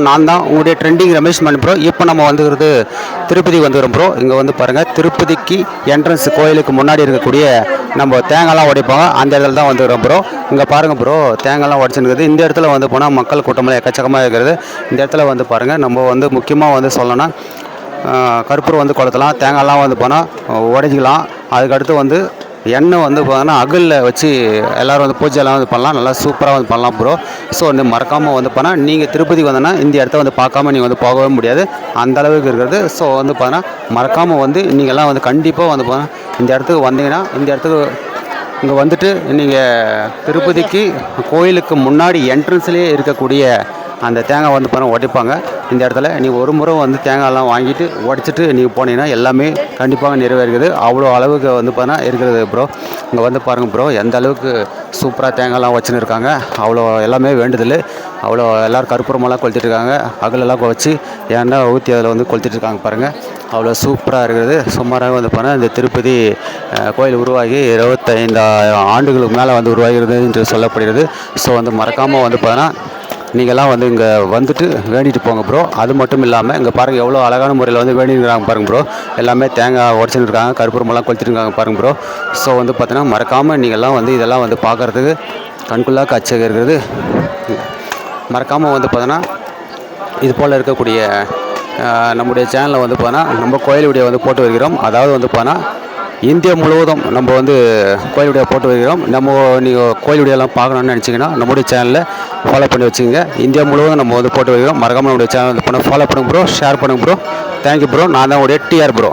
நான் தான் உங்களுடைய ட்ரெண்டிங் ரமேஷ் மணி ப்ரோ. இப்போ நம்ம வந்துக்கிறது திருப்பதி வந்துக்கிறோம் ப்ரோ. இங்கே வந்து பாருங்கள், திருப்பதிக்கு என்ட்ரன்ஸ் கோயிலுக்கு முன்னாடி இருக்கக்கூடிய நம்ம தேங்காய்லாம் உடைப்பாங்க, அந்த இடத்துல தான் வந்துக்கிறோம் ப்ரோ. இங்கே பாருங்கள் ப்ரோ, தேங்காய்லாம் உடச்சுருக்குது. இந்த இடத்துல வந்து போனால் மக்கள் கூட்டமெல்லாம் எக்கச்சக்கமாக இருக்கிறது. இந்த இடத்துல வந்து பாருங்கள், நம்ம வந்து முக்கியமாக வந்து சொல்லணும்னா கற்பூரம் வந்து கொளுத்தலாம், தேங்காய்லாம் வந்து போனால் உடைச்சிக்கலாம். அதுக்கடுத்து வந்து எண்ணெய் வந்து பார்த்தீங்கன்னா அகலில் வச்சு எல்லோரும் வந்து பூஜையெல்லாம் வந்து பண்ணலாம், நல்லா சூப்பராக வந்து பண்ணலாம் ப்ரோ. ஸோ வந்து மறக்காமல் வந்து போனால் நீங்கள் திருப்பதிக்கு வந்தோன்னா இந்த இடத்த வந்து பார்க்காம நீங்கள் வந்து போகவே முடியாது, அந்த அளவுக்கு இருக்கிறது. ஸோ வந்து பார்த்தீங்கன்னா மறக்காமல் வந்து நீங்கள்லாம் வந்து கண்டிப்பாக வந்து போனால் இந்த இடத்துக்கு வந்தீங்கன்னா, இந்த இடத்துக்கு இங்கே வந்துட்டு நீங்கள் திருப்பதிக்கு கோயிலுக்கு முன்னாடி என்ட்ரன்ஸ்லேயே இருக்கக்கூடிய அந்த தேங்காய் வந்து பார்த்தா உடைப்பாங்க. இந்த இடத்துல நீங்கள் ஒரு முறை வந்து தேங்காயெல்லாம் வாங்கிட்டு உடச்சிட்டு நீங்கள் போனீங்கன்னா எல்லாமே கண்டிப்பாக நிறைவேறுகிறது. அவ்வளோ அளவுக்கு வந்து பார்த்தா இருக்கிறது ப்ரோ. இங்கே வந்து பாருங்கள் ப்ரோ, எந்த அளவுக்கு சூப்பராக தேங்காயெல்லாம் வச்சுன்னு இருக்காங்க. அவ்வளோ எல்லாமே வேண்டுதல், அவ்வளோ எல்லோரும் கற்பூரமெல்லாம் கொளுத்திட்டு இருக்காங்க, அகலெல்லாம் வச்சு எண்ணெய் ஊற்றி அதில் வந்து கொளுத்திட்டு இருக்காங்க பாருங்கள். அவ்வளோ சூப்பராக இருக்கிறது. சுமாராக வந்து பார்த்தா இந்த திருப்பதி கோயில் உருவாகி 25,000 ஆண்டுகளுக்கு மேலே வந்து உருவாகிறது என்று சொல்லப்படுகிறது. ஸோ வந்து மறக்காமல் வந்து பார்த்தா நீங்கள்லாம் வந்து இங்கே வந்துட்டு வேண்டிட்டு போங்க ப்ரோ. அது மட்டும் இல்லாமல் இங்கே பாருங்கள், எவ்வளோ அழகான முறையில் வந்து வேண்டிக்கிறாங்க பாருங்கள் ப்ரோ. எல்லாமே தேங்காய் உடச்சுன்னு இருக்காங்க, கற்பூரமெல்லாம் கொளுத்திட்டு இருக்காங்க பாருங்கள் ப்ரோ. ஸோ வந்து பார்த்தீங்கன்னா மறக்காமல் நீங்கள்லாம் வந்து இதெல்லாம் வந்து பார்க்குறதுக்கு கண்குள்ளாக காட்சியாக இருக்கிறது. மறக்காமல் வந்து பார்த்தோன்னா இது போல் இருக்கக்கூடிய நம்முடைய சேனலில் வந்து பார்த்தோன்னா நம்ம கோயில் வீடியோ வந்து போட்டு வருகிறோம். அதாவது வந்து பார்த்தோன்னா இந்தியா முழுவதும் நம்ம வந்து கோயில் வீடியோ போட்டு வருகிறோம். நம்ம நீங்கள் கோயில் வீடியோலாம் பார்க்கணுன்னு நினச்சிங்கன்னா நம்முடைய சேனலில் ஃபாலோ பண்ணி வச்சுக்கோங்க. இந்தியா முழுவதும் நம்ம வந்து போட்டு வருகிறோம். மறக்காமல் நம்முடைய சேனல் வந்து ஃபாலோ பண்ணுங்க ப்ரோ, ஷேர் பண்ணுங்க ப்ரோ. Thank you bro. நான் தான் உடைய டிஆர் ப்ரோ.